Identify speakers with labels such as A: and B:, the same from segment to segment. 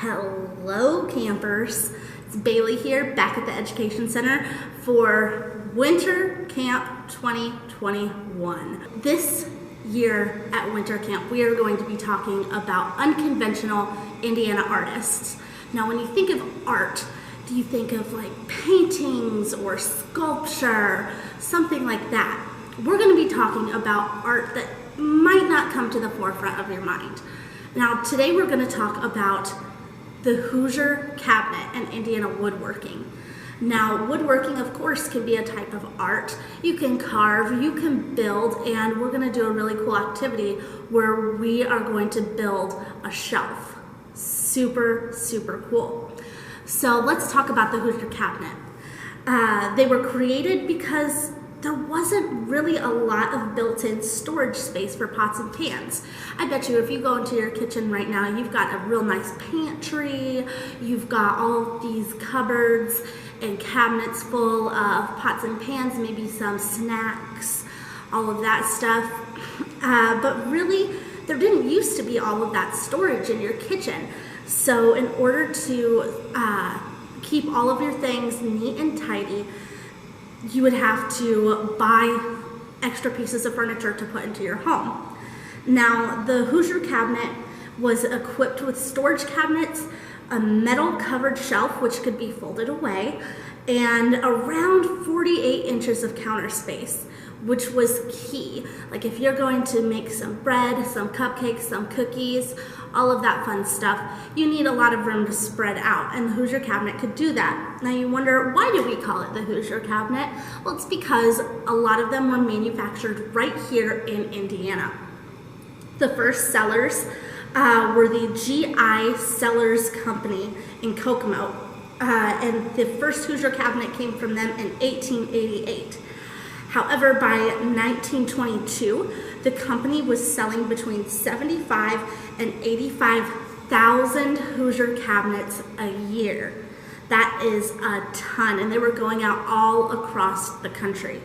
A: Hello campers, it's Bailey here back at the Education Center for Winter Camp 2021. This year at Winter Camp we are going to be talking about unconventional Indiana artists. Now when you think of art, do you think of like paintings or sculpture, something like that? We're going to be talking about art that might not come to the forefront of your mind. Now today we're going to talk about the Hoosier Cabinet and Indiana woodworking. Now woodworking of course can be a type of art. You can carve, you can build, and we're going to do a really cool activity where we are going to build a shelf. Super cool. So let's talk about the Hoosier Cabinet. They were created because there wasn't really a lot of built-in storage space for pots and pans. I bet you if you go into your kitchen right now, you've got a real nice pantry, you've got all of these cupboards and cabinets full of pots and pans, maybe some snacks, all of that stuff. But really, there didn't used to be all of that storage in your kitchen. So in order to keep all of your things neat and tidy, you would have to buy extra pieces of furniture to put into your home. Now, the Hoosier Cabinet was equipped with storage cabinets, a metal covered shelf which could be folded away, and around 48 inches of counter space, which was key. Like if you're going to make some bread, some cupcakes, some cookies, all of that fun stuff, you need a lot of room to spread out, and the Hoosier Cabinet could do that. Now you wonder, why do we call it the Hoosier Cabinet? Well, it's because a lot of them were manufactured right here in Indiana. The first sellers were the G.I. Sellers Company in Kokomo, and the first Hoosier Cabinet came from them in 1888. However, by 1922, the company was selling between 75 and 85,000 Hoosier cabinets a year. That is a ton, and they were going out all across the country.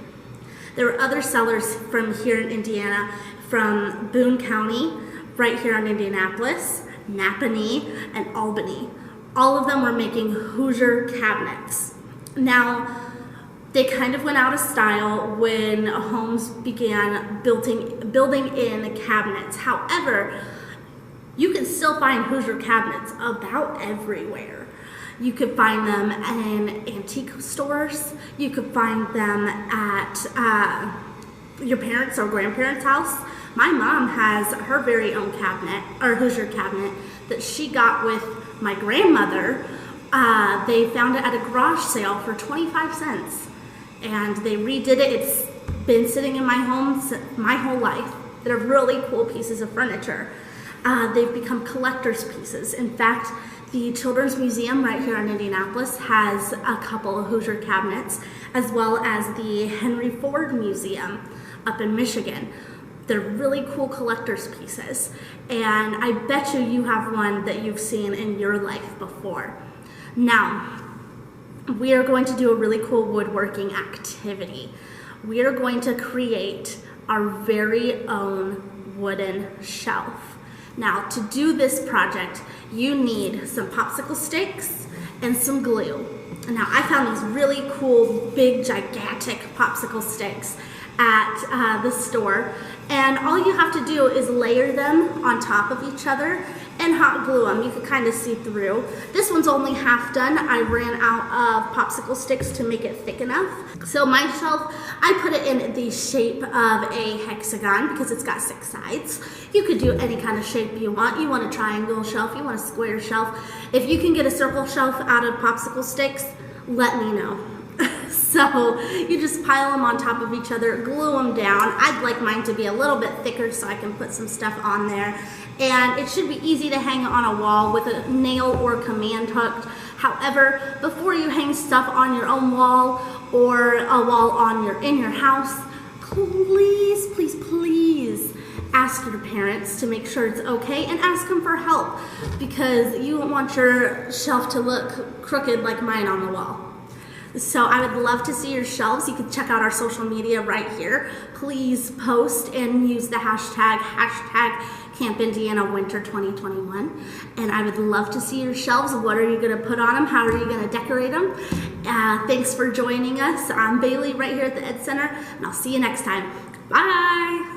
A: There were other sellers from here in Indiana, from Boone County, right here in Indianapolis, Napanee, and Albany. All of them were making Hoosier cabinets. Now, they kind of went out of style when homes began building in cabinets. However, you can still find Hoosier cabinets about everywhere. You could find them in antique stores. You could find them at your parents' or grandparents' house. My mom has her very own cabinet, or Hoosier cabinet, that she got with my grandmother. They found it at a garage sale for 25 cents. And they redid it. It's been sitting in my home my whole life. They're really cool pieces of furniture. They've become collector's pieces. In fact, the Children's Museum right here in Indianapolis has a couple of Hoosier cabinets, as well as the Henry Ford Museum up in Michigan. They're really cool collector's pieces. And I bet you have one that you've seen in your life before. Now, we are going to do a really cool woodworking activity. We are going to create our very own wooden shelf. Now, to do this project, you need some popsicle sticks and some glue. Now, I found these really cool, big, gigantic popsicle sticks at the store, and all you have to do is layer them on top of each other and hot glue them. You can kind of see through. This one's only half done. I ran out of popsicle sticks to make it thick enough. So my shelf, I put it in the shape of a hexagon because it's got 6 sides. You could do any kind of shape you want. You want a triangle shelf, you want a square shelf. If you can get a circle shelf out of popsicle sticks, let me know. So you just pile them on top of each other, glue them down. I'd like mine to be a little bit thicker so I can put some stuff on there. And it should be easy to hang on a wall with a nail or command hooked. However, before you hang stuff on your own wall or a wall in your house, please ask your parents to make sure it's okay, and ask them for help, because you don't want your shelf to look crooked like mine on the wall. So I would love to see your shelves. You can check out our social media right here. Please post and use the hashtag Camp Indiana Winter 2021. And I would love to see your shelves. What are you going to put on them? How are you going to decorate them? Thanks for joining us. I'm Bailey right here at the Ed Center, and I'll see you next time. Bye.